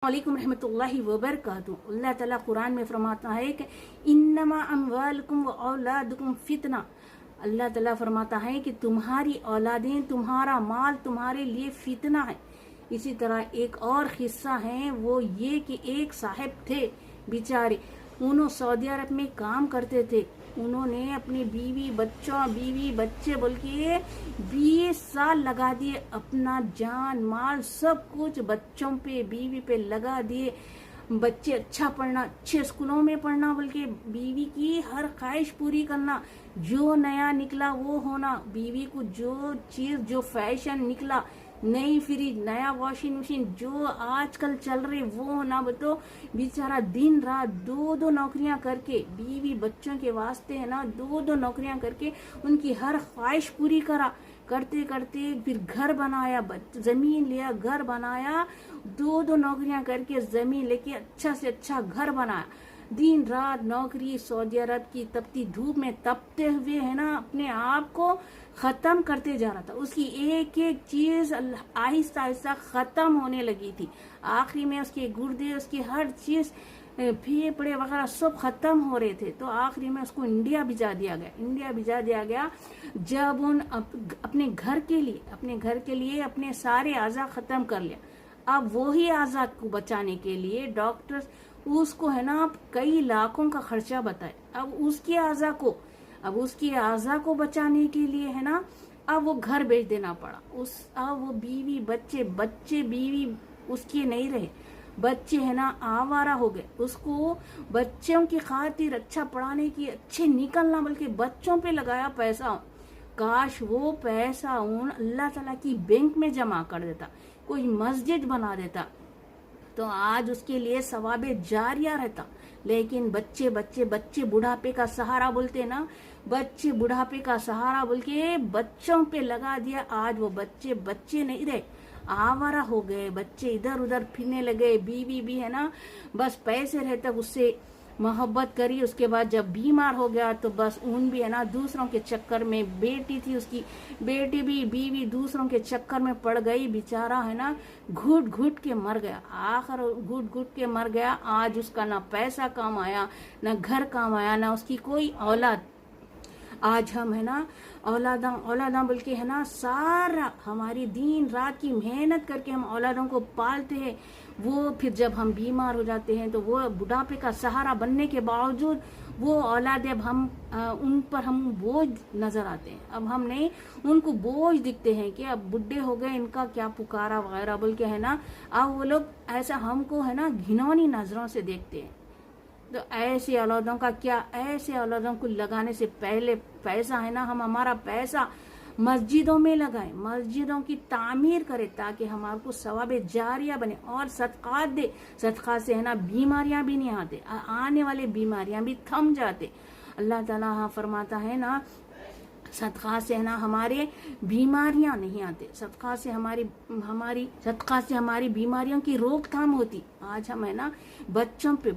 वालेकुम रहमतुल्लाहि व बरकातुहू। अल्लाह ताला कुरान में फरमाता है कि इन्नमा अमवालुकुम व औलादुकुम फितना। अल्लाह ताला फरमाता है कि तुम्हारी औलादें, तुम्हारा माल तुम्हारे लिए फितना है। इसी तरह एक और किस्सा है, वो ये कि एक साहब थे बेचारे, उन्होंने सऊदी अरब में काम करते थे। उन्होंने अपनी बीवी बच्चे बोल के 20 साल लगा दिए, अपना जान माल सब कुछ बच्चों पे बीवी पे लगा दिए। बच्चे अच्छा पढ़ना, अच्छे स्कूलों में पढ़ना बोल के बीवी की हर ख्वाहिश पूरी करना, जो नया निकला वो होना, बीवी को जो चीज जो फैशन निकला, नई फ्रिज, नया वॉशिंग मशीन जो आजकल चल रही वो होना। तो बेचारा दिन रात दो नौकरियां करके बीवी बच्चों के वास्ते है ना, दो नौकरियां करके उनकी हर ख्वाहिश पूरी करते करते फिर घर बनाया, जमीन लिया, घर बनाया, दो नौकरियां करके जमीन लेके अच्छा से अच्छा घर बनाया। दिन रात नौकरी, सऊदी अरब की तपती धूप में तपते हुए है ना, अपने आप को खत्म करते जा रहा था। उसकी एक एक चीज आहिस्ता आहिस्ता खत्म होने लगी थी। आखिरी में उसके गुर्दे, उसकी हर चीज, फेफड़े वगैरह सब खत्म हो रहे थे। तो आखिरी में उसको इंडिया भिजा दिया गया। जब उन अपने घर के लिए अपने सारे आज़ा खत्म कर लिया, अब वही आज़ा को बचाने के लिए डॉक्टर्स उसको है ना कई लाखों का खर्चा बताए। अब उसकी आज़ा को बचाने के लिए है ना, अब वो घर बेच देना पड़ा। अब वो बच्चे बीवी उसके नहीं रहे, बच्चे है ना आवारा हो गए। उसको बच्चों की खातिर अच्छा पढ़ाने की, अच्छे निकलना बल्कि बच्चों पे लगाया पैसा। काश वो पैसा अल्लाह ताला की बैंक में जमा कर देता, कोई मस्जिद बना देता, तो आज उसके लिए सवाबे जारिया रहता। लेकिन बच्चे बुढ़ापे का सहारा बोलते ना, बच्चे बुढ़ापे का सहारा बोल के बच्चों पे लगा दिया। आज वो बच्चे नहीं रहे, आवारा हो गए, बच्चे इधर उधर फिरने लगे। बीवी भी है ना बस पैसे रहे तक उससे मोहब्बत करी, उसके बाद जब बीमार हो गया तो बस उन भी है ना दूसरों के चक्कर में, बेटी थी उसकी, बेटी भी बीवी दूसरों के चक्कर में पड़ गई। बेचारा है ना घुट घुट के मर गया, आखिर घुट घुट के मर गया। आज उसका ना पैसा काम आया, ना घर काम आया, ना उसकी कोई औलाद। आज हम है ना औलादा बोल के है ना सारा हमारी दिन रात की मेहनत करके हम औलादों को पालते हैं। वो फिर जब हम बीमार हो जाते हैं तो वो बुढ़ापे का सहारा बनने के बावजूद वो औलाद अब उन पर हम बोझ नजर आते हैं। अब हम नहीं उनको बोझ दिखते हैं कि अब बुढ़े हो गए, इनका क्या पुकारा वगैरह बोल के है ना, अब वो लोग ऐसा हमको है ना घिनौनी नजरों से देखते हैं। तो ऐसे औलादों को लगाने से पहले पैसा है ना, हम हमारा पैसा मस्जिदों में लगाएं, मस्जिदों की तामीर करें ताकि हमारे को सवाबे जारिया बने, और सदकात दे। सदका से है ना बीमारियां भी नहीं आते, आने वाले बीमारियां भी थम जाते। अल्लाह ताला फरमाता है ना सदका से है ना हमारे बीमारियां नहीं आते, सदका से हमारी बीमारियों की रोकथाम होती। आज हम है ना बच्चों पे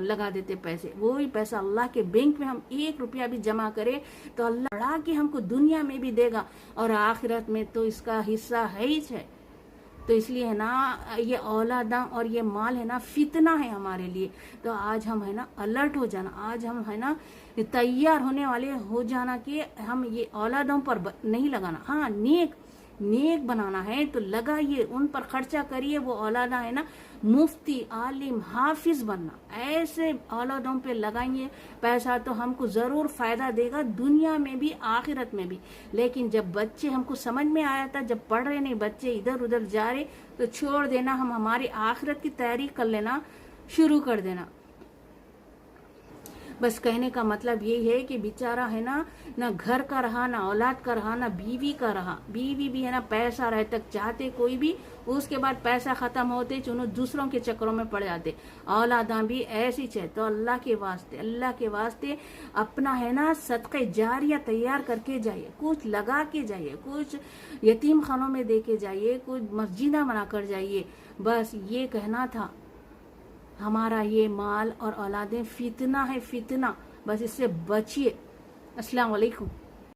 लगा देते पैसे, वो ही पैसा अल्लाह के बैंक में हम 1 रुपया भी जमा करें तो अल्लाह बढ़ा के हमको दुनिया में भी देगा और आखिरत में तो इसका हिस्सा है ही है। तो इसलिए है ना ये औलादा और ये माल है ना फितना है हमारे लिए। तो आज हम है ना अलर्ट हो जाना, आज हम है ना तैयार होने वाले हो जाना कि हम ये औलादों पर नहीं लगाना। हाँ, नेक बनाना है तो लगाइए, उन पर खर्चा करिए। वो औलादा है ना मुफ्ती, आलिम, हाफिज बनना, ऐसे औलादों पे लगाइए पैसा तो हमको जरूर फायदा देगा दुनिया में भी आखिरत में भी। लेकिन जब बच्चे हमको समझ में आया था, जब पढ़ रहे नहीं बच्चे इधर उधर जा रहे तो छोड़ देना, हम हमारी आखिरत की तैयारी कर लेना शुरू कर देना। बस कहने का मतलब यही है कि बेचारा है ना घर का रहा, ना औलाद का रहा, ना बीवी का रहा। बीवी भी है ना पैसा रहे तक चाहते कोई भी, उसके बाद पैसा खत्म होते चुनो दूसरों के चक्करों में पड़ जाते। औलादा भी ऐसी चाहे तो अल्लाह के वास्ते अपना है ना सदक़े जारिया तैयार करके जाइए, कुछ लगा के जाइए, कुछ यतीम खानों में दे के जाइए, कुछ मस्जिदा बना कर जाइए। बस ये कहना था। हमारा ये माल और औलादें फितना है, फितना, बस इससे बचिए। अस्सलाम वालेकुम।